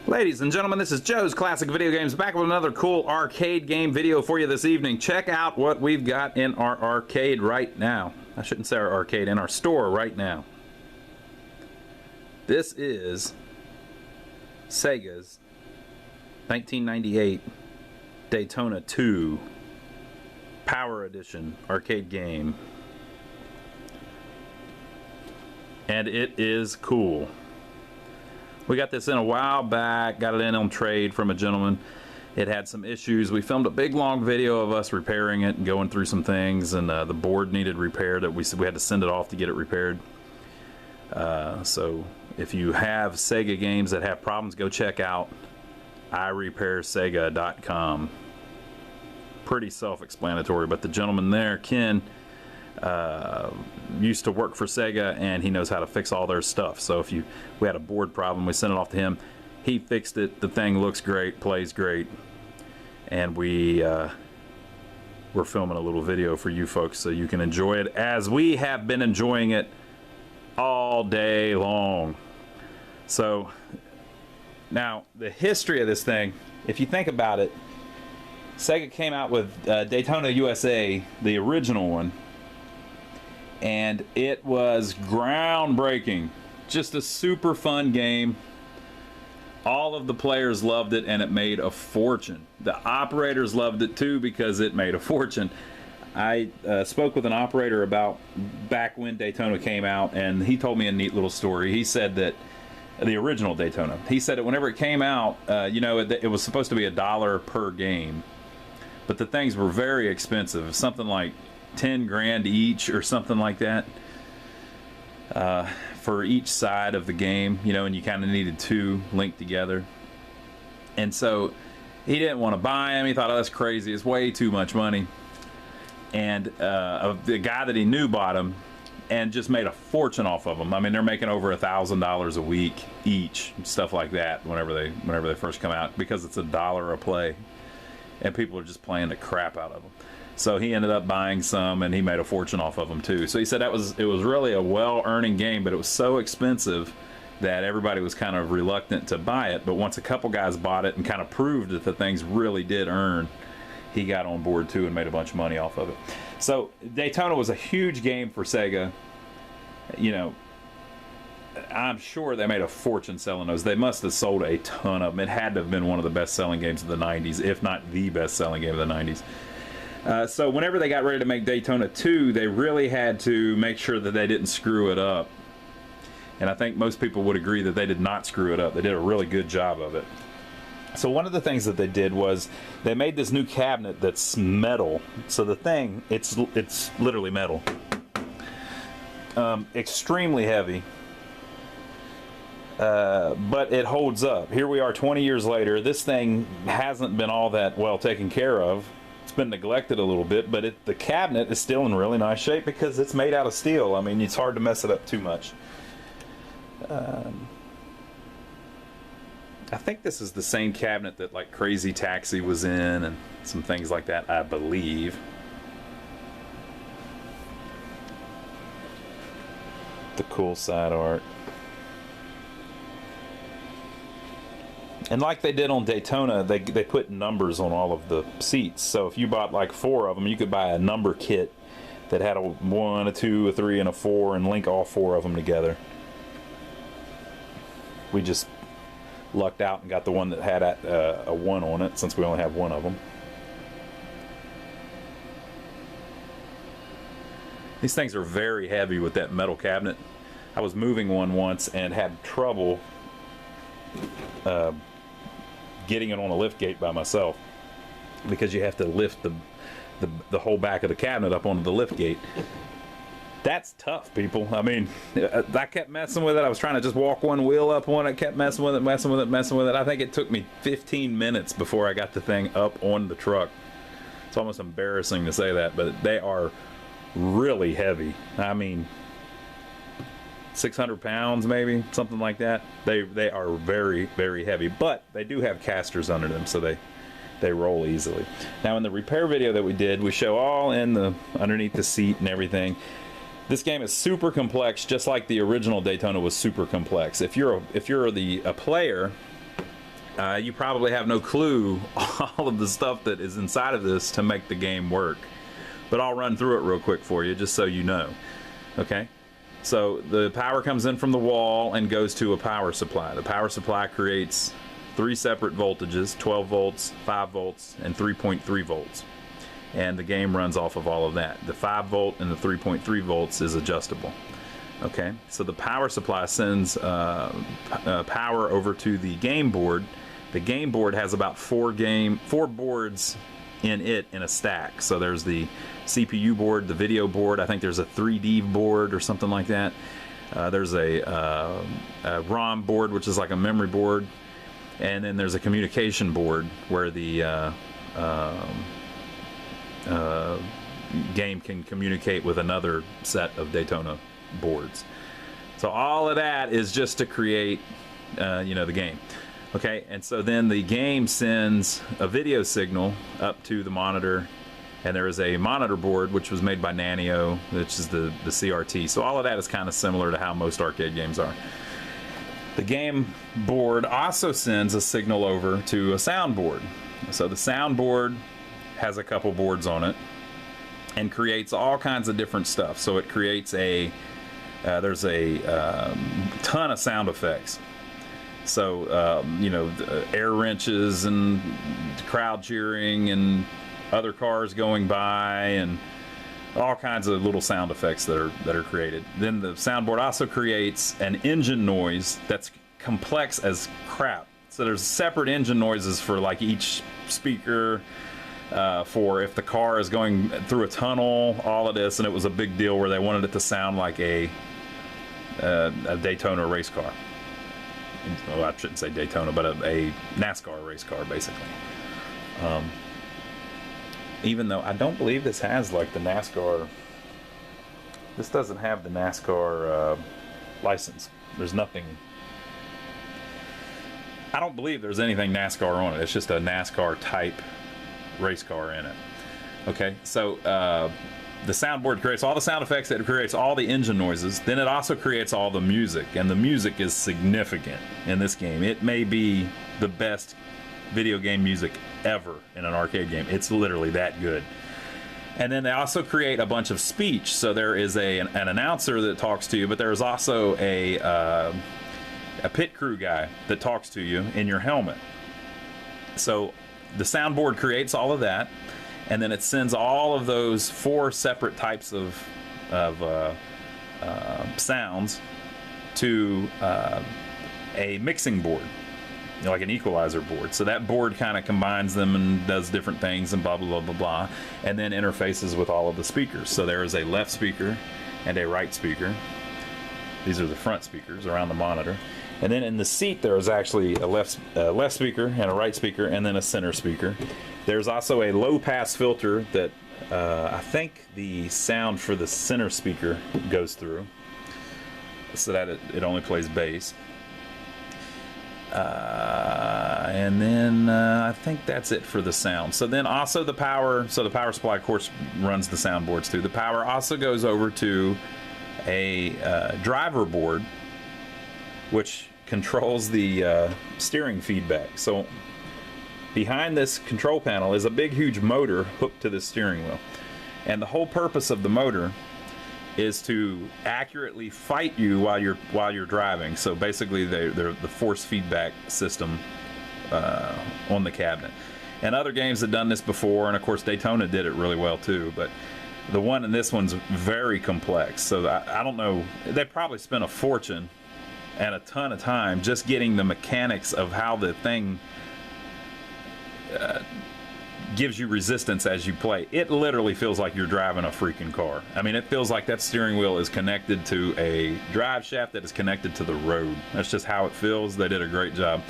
Ladies and gentlemen, this is Joe's Classic Video Games, back with another cool arcade game video for you this evening. Check out what we've got in our arcade right now. I shouldn't say our arcade, in our store right now. This is Sega's 1998 Daytona 2 Power Edition arcade game. And it is cool. We got this in a while back, got it in on trade from a gentleman. It had some issues. We filmed a big long video of us repairing it and going through some things, and the board needed repair that we had to send it off to get it repaired. So if you have Sega games that have problems, go check out iRepairSega.com. Pretty self-explanatory, but the gentleman there, Ken, used to work for Sega, and he knows how to fix all their stuff. So if we had a board problem, we sent it off to him. He fixed it. The thing looks great, plays great, and we're filming a little video for you folks so you can enjoy it as we have been enjoying it all day long. So now the history of this thing, if you think about it, Sega came out with Daytona USA, the original one, and it was groundbreaking. Just a super fun game. All of the players loved it, and it made a fortune. The operators loved it too because it made a fortune. I spoke with an operator about back when Daytona came out, and he told me a neat little story. He said that the original Daytona, he said that whenever it came out, you know, it was supposed to be $1 per game, but the things were very expensive, something like 10 grand each or something like that, for each side of the game, you know, and you kind of needed two linked together. And so he didn't want to buy them. He thought, oh, that's crazy, it's way too much money. And the guy that he knew bought them and just made a fortune off of them. I mean, they're making over $1,000 a week each, stuff like that, whenever they first come out, because it's $1 a play, and people are just playing the crap out of them. So he ended up buying some, and he made a fortune off of them too. So he said it was really a well-earning game, but it was so expensive that everybody was kind of reluctant to buy it. But once a couple guys bought it and kind of proved that the things really did earn, he got on board too and made a bunch of money off of it. So Daytona was a huge game for Sega. You know, I'm sure they made a fortune selling those. They must have sold a ton of them. It had to have been one of the best-selling games of the 90s, if not the best-selling game of the 90s. So whenever they got ready to make Daytona 2, they really had to make sure that they didn't screw it up. And I think most people would agree that they did not screw it up. They did a really good job of it. So one of the things that they did was they made this new cabinet that's metal. So the thing, it's literally metal. Extremely heavy. But it holds up. Here we are 20 years later. This thing hasn't been all that well taken care of. It's been neglected a little bit, but the cabinet is still in really nice shape because it's made out of steel. I mean, it's hard to mess it up too much. I think this is the same cabinet that like Crazy Taxi was in and some things like that, I believe. The cool side art. And like they did on Daytona, they put numbers on all of the seats. So if you bought like 4 of them, you could buy a number kit that had a 1, a 2, a 3, and a 4 and link all 4 of them together. We just lucked out and got the one that had a 1 on it, since we only have 1 of them. These things are very heavy with that metal cabinet. I was moving one once and had trouble getting it on a lift gate by myself, because you have to lift the whole back of the cabinet up onto the lift gate. That's tough, people. I mean, I kept messing with it. I was trying to just walk one wheel up on it. I kept messing with it. I think it took me 15 minutes before I got the thing up on the truck. It's almost embarrassing to say that, but they are really heavy. I mean, 600 pounds maybe, something like that. They are very, very heavy, but they do have casters under them, so they roll easily. Now in the repair video that we did, we show all in underneath the seat and everything. This game is super complex, just like the original Daytona was super complex. If you're a player, you probably have no clue all of the stuff that is inside of this to make the game work. But I'll run through it real quick for you just so you know. Okay? So the power comes in from the wall and goes to a power supply. The power supply creates 3 separate voltages, 12 volts, 5 volts, and 3.3 volts. And the game runs off of all of that. The 5 volt and the 3.3 volts is adjustable. Okay, so the power supply sends power over to the game board. The game board has about 4 boards in it in a stack. So there's the CPU board, the video board. I think there's a 3D board or something like that. There's a ROM board, which is like a memory board, and then there's a communication board where the game can communicate with another set of Daytona boards. So all of that is just to create the game. Okay, and so then the game sends a video signal up to the monitor, and there is a monitor board which was made by Nanio, which is the CRT. So all of that is kind of similar to how most arcade games are. The game board also sends a signal over to a soundboard. So the soundboard has a couple boards on it and creates all kinds of different stuff. So it creates there's a ton of sound effects. So, air wrenches and crowd cheering and other cars going by and all kinds of little sound effects that are created. Then the soundboard also creates an engine noise that's complex as crap. So there's separate engine noises for like each speaker, for if the car is going through a tunnel, all of this, and it was a big deal where they wanted it to sound like a Daytona race car. Well, I shouldn't say Daytona, but a NASCAR race car, basically. Even though I don't believe this has like the NASCAR. This doesn't have the NASCAR license. There's nothing. I don't believe there's anything NASCAR on it. It's just a NASCAR type race car in it. Okay, so the soundboard creates all the sound effects, it creates all the engine noises, then it also creates all the music, and the music is significant in this game. It may be the best video game music ever in an arcade game. It's literally that good. And then they also create a bunch of speech. So there is an announcer that talks to you, but there's also a pit crew guy that talks to you in your helmet. So the soundboard creates all of that, and then it sends all of those 4 separate types of sounds to a mixing board, like an equalizer board. So that board kind of combines them and does different things and blah, blah, blah, blah, blah, and then interfaces with all of the speakers. So there is a left speaker and a right speaker. These are the front speakers around the monitor. And then in the seat there is actually a left speaker and a right speaker and then a center speaker. There's also a low pass filter that I think the sound for the center speaker goes through, so that it only plays bass. And then I think that's it for the sound. So then also the power supply of course runs the soundboards too. The power also goes over to a driver board, which controls the steering feedback. So behind this control panel is a big huge motor hooked to the steering wheel, and the whole purpose of the motor is to accurately fight you while you're driving. So basically they're the force feedback system on the cabinet. And other games have done this before, and of course Daytona did it really well too, but the one in this one's very complex. So I don't know, they probably spent a fortune and a ton of time just getting the mechanics of how the thing gives you resistance as you play. It literally feels like you're driving a freaking car. I mean, it feels like that steering wheel is connected to a drive shaft that is connected to the road. That's just how it feels. They did a great job.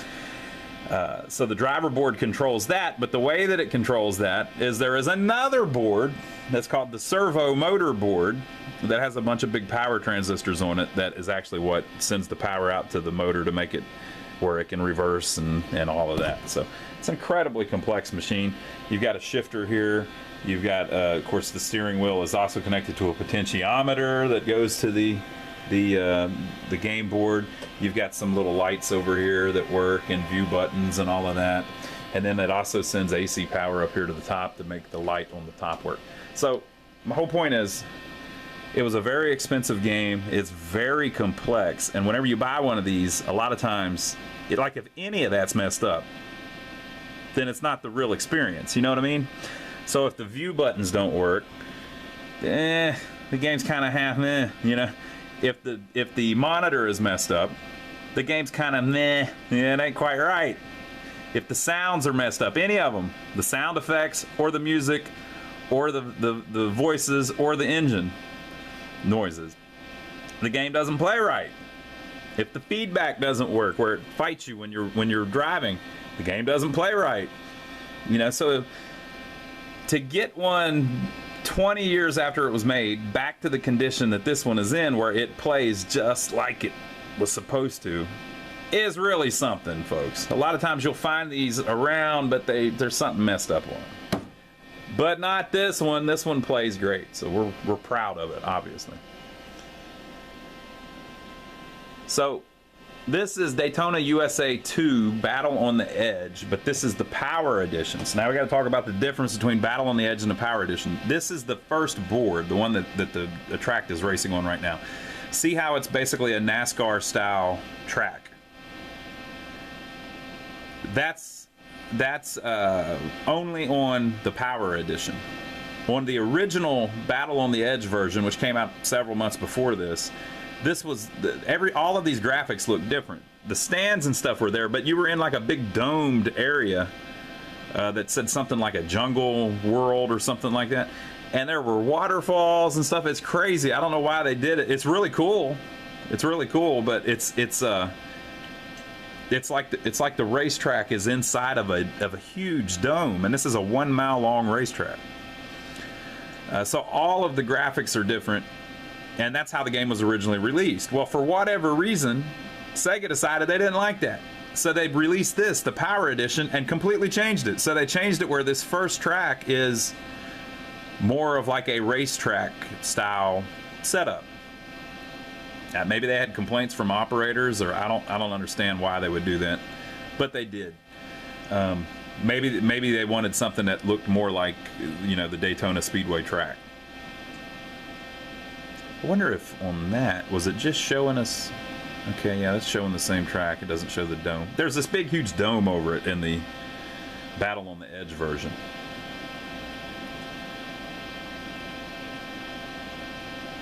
So the driver board controls that, but the way that it controls that is there is another board that's called the servo motor board that has a bunch of big power transistors on it that is actually what sends the power out to the motor to make it where it can reverse and all of that. So it's an incredibly complex machine. You've got a shifter here. You've got, of course, the steering wheel is also connected to a potentiometer that goes to the the game board. You've got some little lights over here that work, and view buttons and all of that. And then it also sends AC power up here to the top to make the light on the top work. So my whole point is, it was a very expensive game. It's very complex, and whenever you buy one of these, a lot of times, like if any of that's messed up, then it's not the real experience. You know what I mean? So if the view buttons don't work, the game's kind of half meh. You know, if the monitor is messed up, the game's kind of meh. Yeah, it ain't quite right. If the sounds are messed up, any of them, the sound effects or the music or the voices or the engine noises, the game doesn't play right. If the feedback doesn't work, where it fights you when you're driving, the game doesn't play right. You know, so to get one 20 years after it was made back to the condition that this one is in, where it plays just like it was supposed to, is really something, folks. A lot of times you'll find these around, but there's something messed up on them. But not this one. This one plays great, so we're proud of it, obviously. So this is Daytona USA 2 Battle on the Edge, but this is the Power Edition. So now we got to talk about the difference between Battle on the Edge and the Power Edition. This is the first board, the one that the track is racing on right now. See how it's basically a NASCAR style track. That's only on the Power Edition. On the original Battle on the Edge version, which came out several months before this, was all of these graphics looked different. The stands and stuff were there, but you were in like a big domed area that said something like a jungle world or something like that, and there were waterfalls and stuff. It's crazy. I don't know why they did it. It's really cool. It's really cool, but it's like the racetrack is inside of a huge dome, and this is a 1 mile long racetrack. So all of the graphics are different, and that's how the game was originally released. Well, for whatever reason, Sega decided they didn't like that, so they released this, the Power Edition, and completely changed it. So they changed it where this first track is more of like a racetrack style setup. Maybe they had complaints from operators, or I don't understand why they would do that, but they did. Maybe they wanted something that looked more like, you know, the Daytona Speedway track. I wonder if on that, was it just showing us? Okay, yeah, that's showing the same track. It doesn't show the dome. There's this big, huge dome over it in the Battle on the Edge version.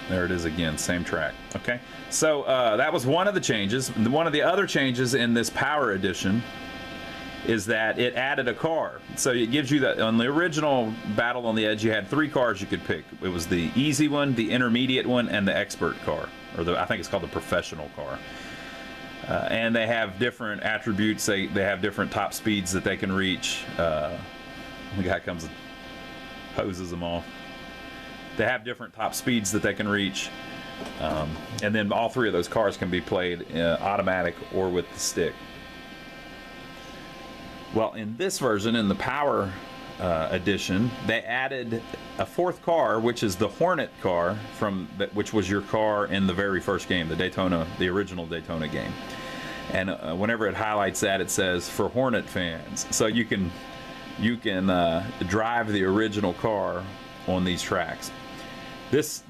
There it is again, same track. Okay, so that was one of the changes. One of the other changes in this Power Edition is that it added a car. So it gives you that. On the original Battle on the Edge, you had 3 cars you could pick. It was the easy one, the intermediate one, and the expert car, or I think it's called the professional car. And they have different attributes. They have different top speeds that they can reach. The guy comes and hoses them off. They have different top speeds that they can reach, and then all 3 of those cars can be played automatic or with the stick. Well, in this version, in the Power Edition, they added a 4th car, which is the Hornet car, which was your car in the very first game, the original Daytona game. And whenever it highlights that, it says for Hornet fans. So you can drive the original car on these tracks. This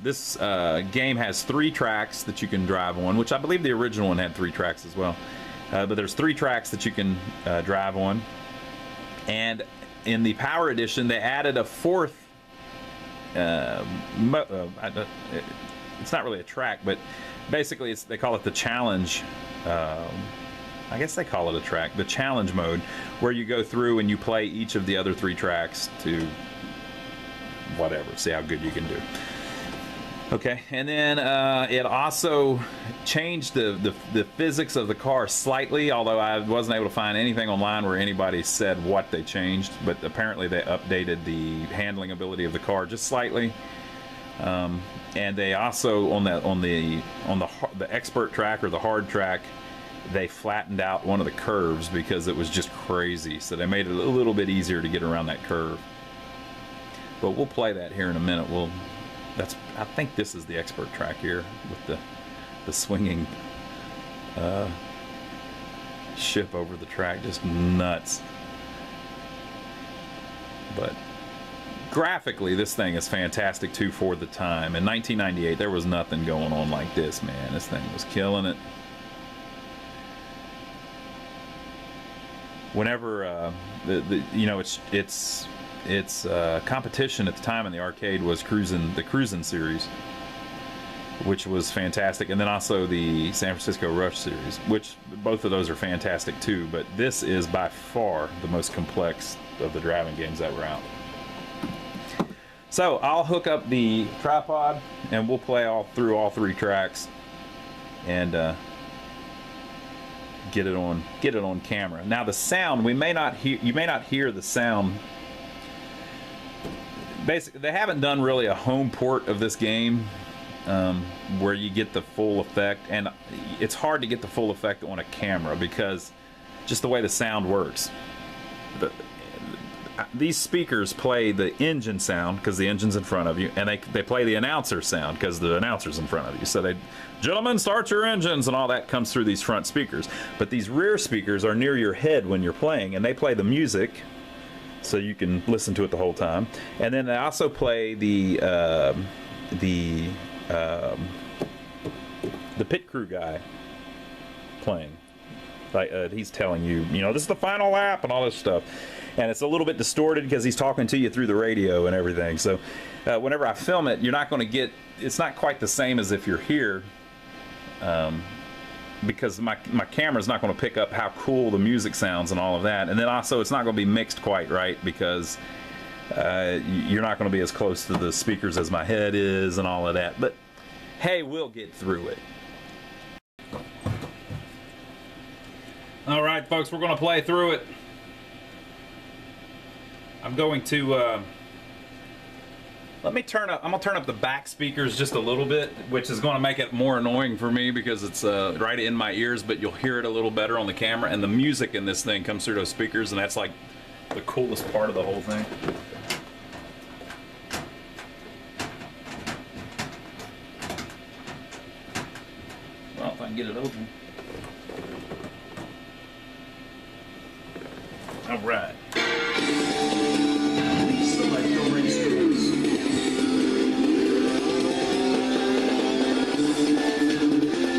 game has 3 tracks that you can drive on, which I believe the original one had 3 tracks as well. But there's 3 tracks that you can drive on. And in the Power Edition, they added a 4th. It's not really a track, but basically they call it the challenge. I guess they call it a track, the challenge mode, where you go through and you play each of the other 3 tracks to whatever, see how good you can do. Okay, and then it also changed the physics of the car slightly, although I wasn't able to find anything online where anybody said what they changed, but apparently they updated the handling ability of the car just slightly. And they also on the expert track, or the hard track, they flattened out one of the curves because it was just crazy, so they made it a little bit easier to get around that curve. But we'll play that here in a minute. I think this is the expert track here with the swinging ship over the track, just nuts. But graphically, this thing is fantastic too for the time. In 1998, there was nothing going on like this, man. This thing was killing it. Whenever you know, its competition at the time in the arcade was the Cruisin' series, which was fantastic, and then also the San Francisco Rush series, which both of those are fantastic too. But this is by far the most complex of the driving games that were out. So I'll hook up the tripod and we'll play through all three tracks and get it on camera. Now the sound, you may not hear the sound. Basically, they haven't done really a home port of this game where you get the full effect, and it's hard to get the full effect on a camera because just the way the sound works. These speakers play the engine sound because the engine's in front of you, and they play the announcer sound because the announcer's in front of you. So gentlemen, start your engines, and all that comes through these front speakers. But these rear speakers are near your head when you're playing, and they play the music, so you can listen to it the whole time. And then they also play the pit crew guy playing. Like he's telling you, this is the final lap and all this stuff. And it's a little bit distorted because he's talking to you through the radio and everything. So whenever I film it, you're not going to get, it's not quite the same as if you're here, because my camera's not going to pick up how cool the music sounds and all of that. And then also it's not going to be mixed quite right because you're not going to be as close to the speakers as my head is and all of that. But hey, we'll get through it. All right, folks, we're going to play through it. I'm going to I'm gonna turn up the back speakers just a little bit, which is going to make it more annoying for me because it's right in my ears, but you'll hear it a little better on the camera, and the music in this thing comes through those speakers, and that's like the coolest part of the whole thing. Well, if I can get it open. All right.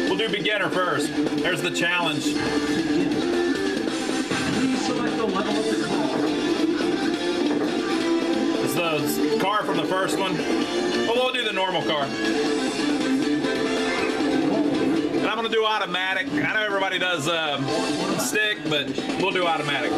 We'll do beginner first. There's the challenge. Please select the level of the car. This is the car from the first one. Well, we'll do the normal car. And I'm going to do automatic. I know everybody does stick, but we'll do automatic.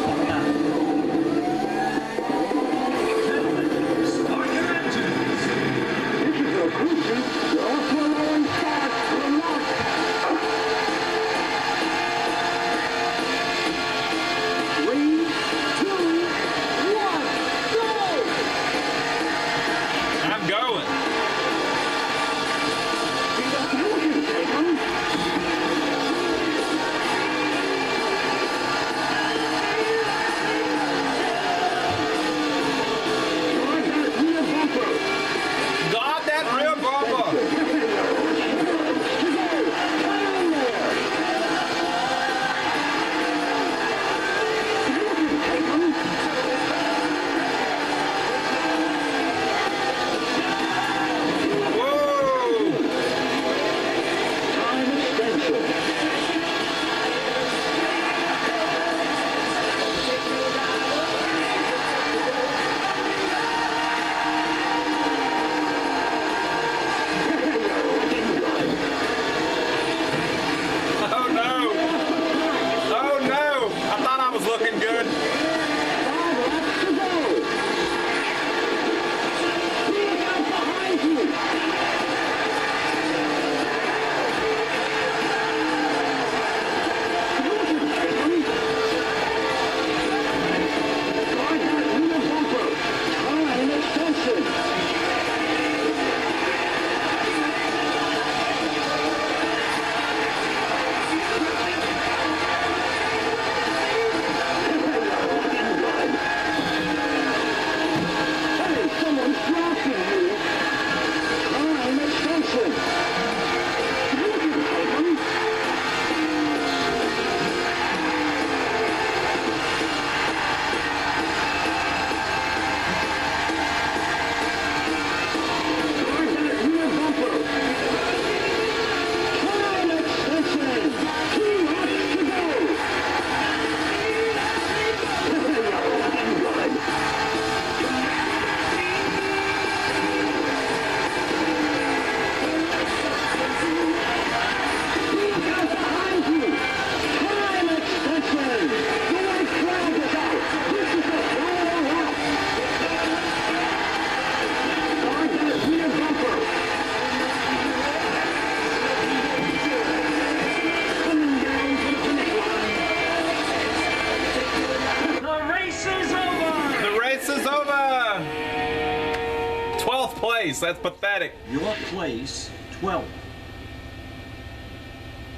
place. That's pathetic. Your place 12.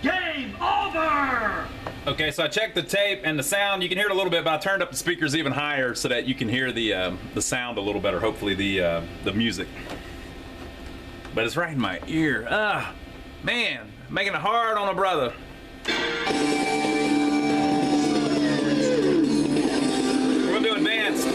Game over! Okay, so I checked the tape and the sound. You can hear it a little bit, but I turned up the speakers even higher so that you can hear the sound a little better. Hopefully the music. But it's right in my ear. Ah, man, making it hard on a brother. We're gonna do advanced.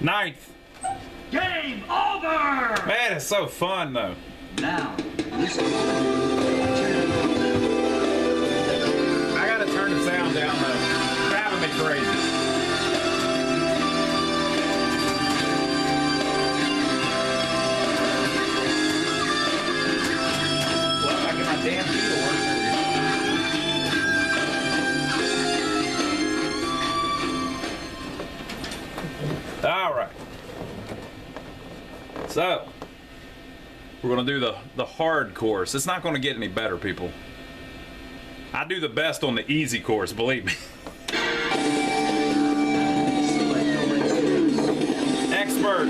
Ninth. Game over! Man, it's so fun though. Now, listen. I gotta turn the sound down though. Driving me crazy. Well, I get my damn key to work. All right. So, we're going to do the hard course. It's not going to get any better, people. I do the best on the easy course, believe me. Expert.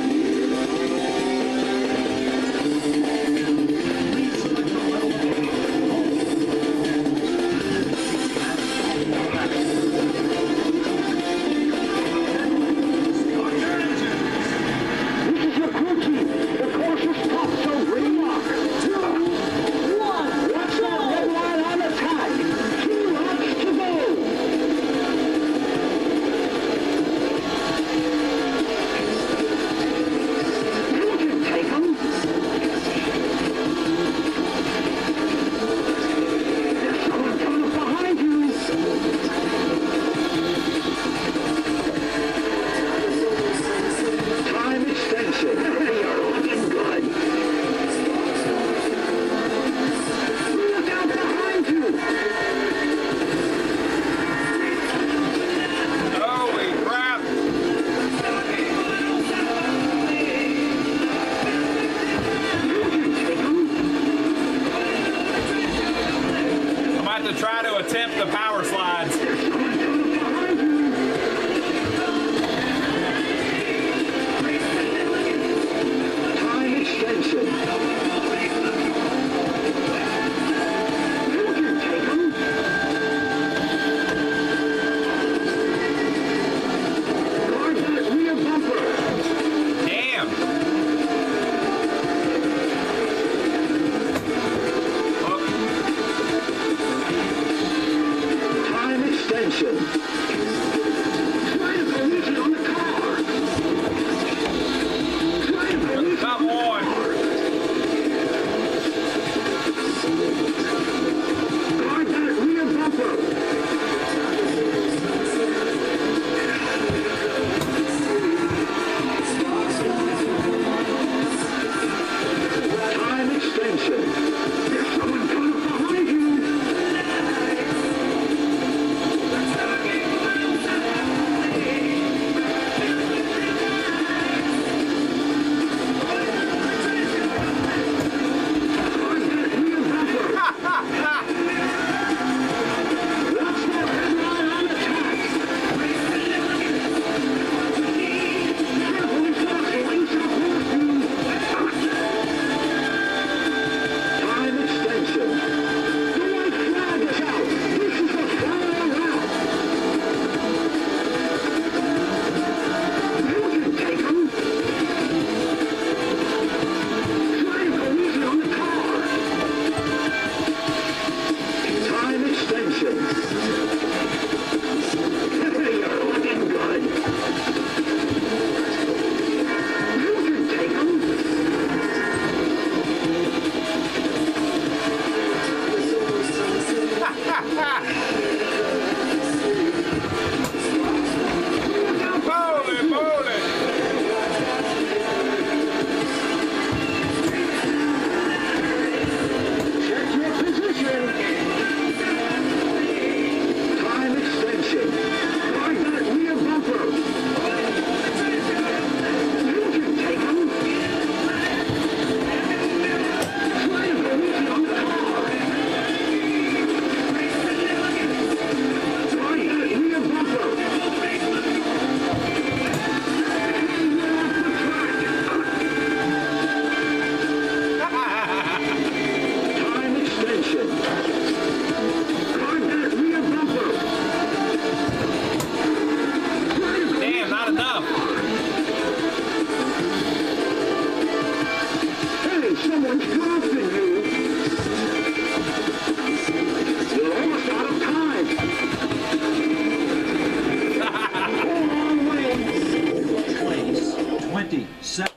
7.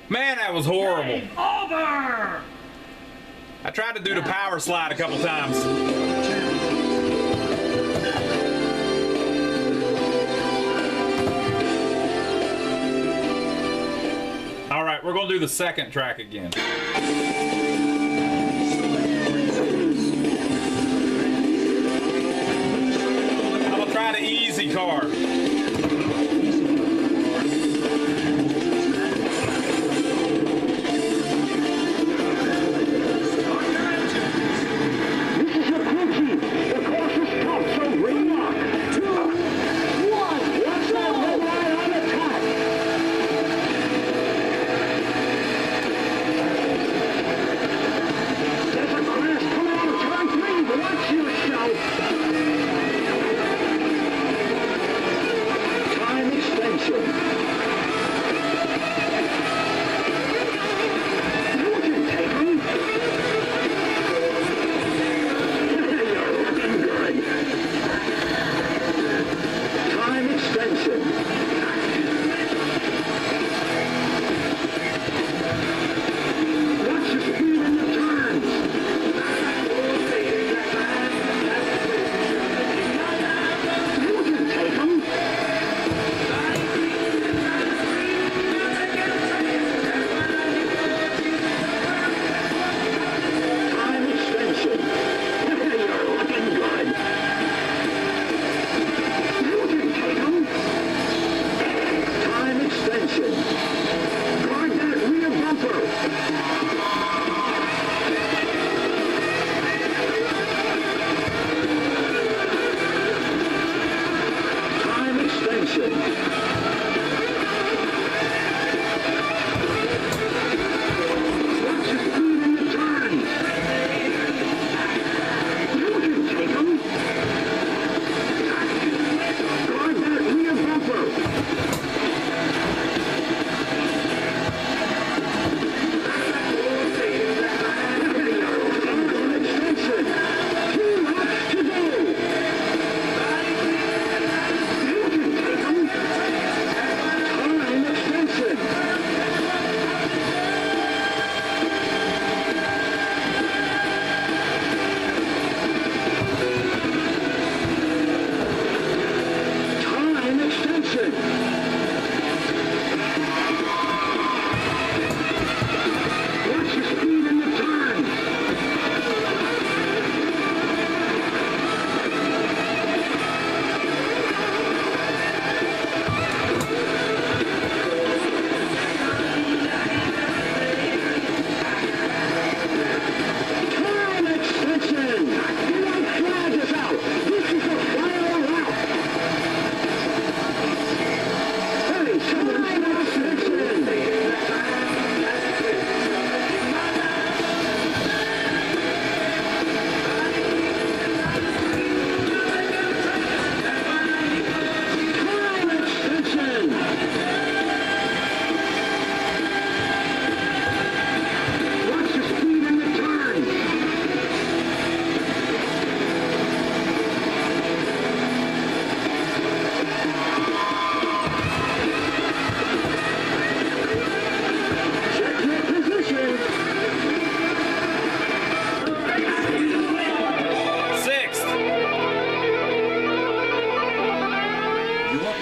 Man, that was horrible. Game over! I tried to do the power slide a couple times. 10. All right, we're gonna do the second track again. I'm gonna try the easy car.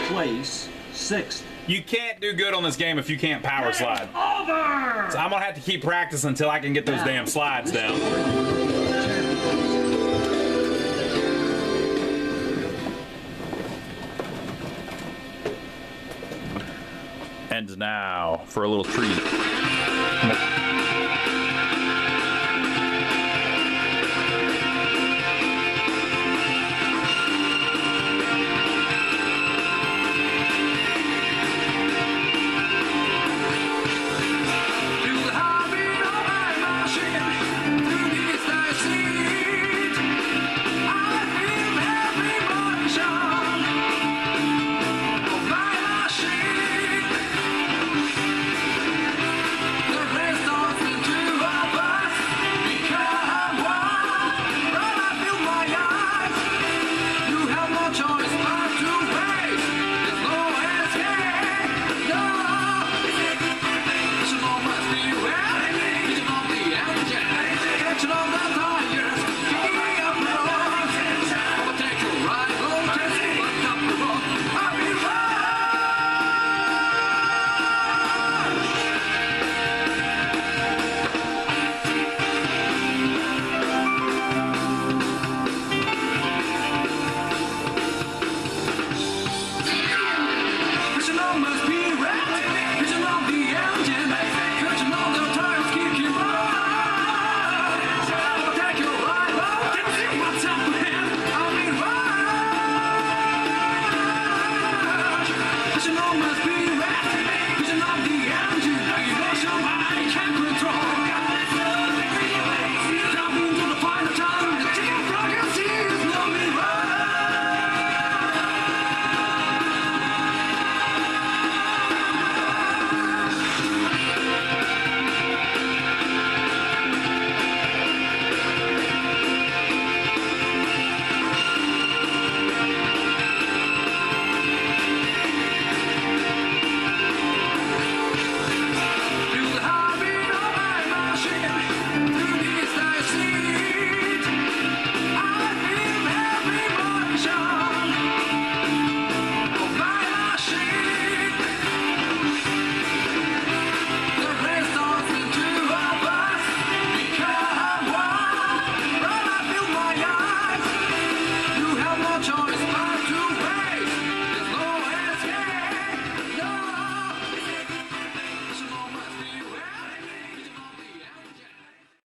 place 6th. You can't do good on this game if you can't power slide. Over! So I'm gonna have to keep practicing until I can get those damn slides down. And now for a little treat.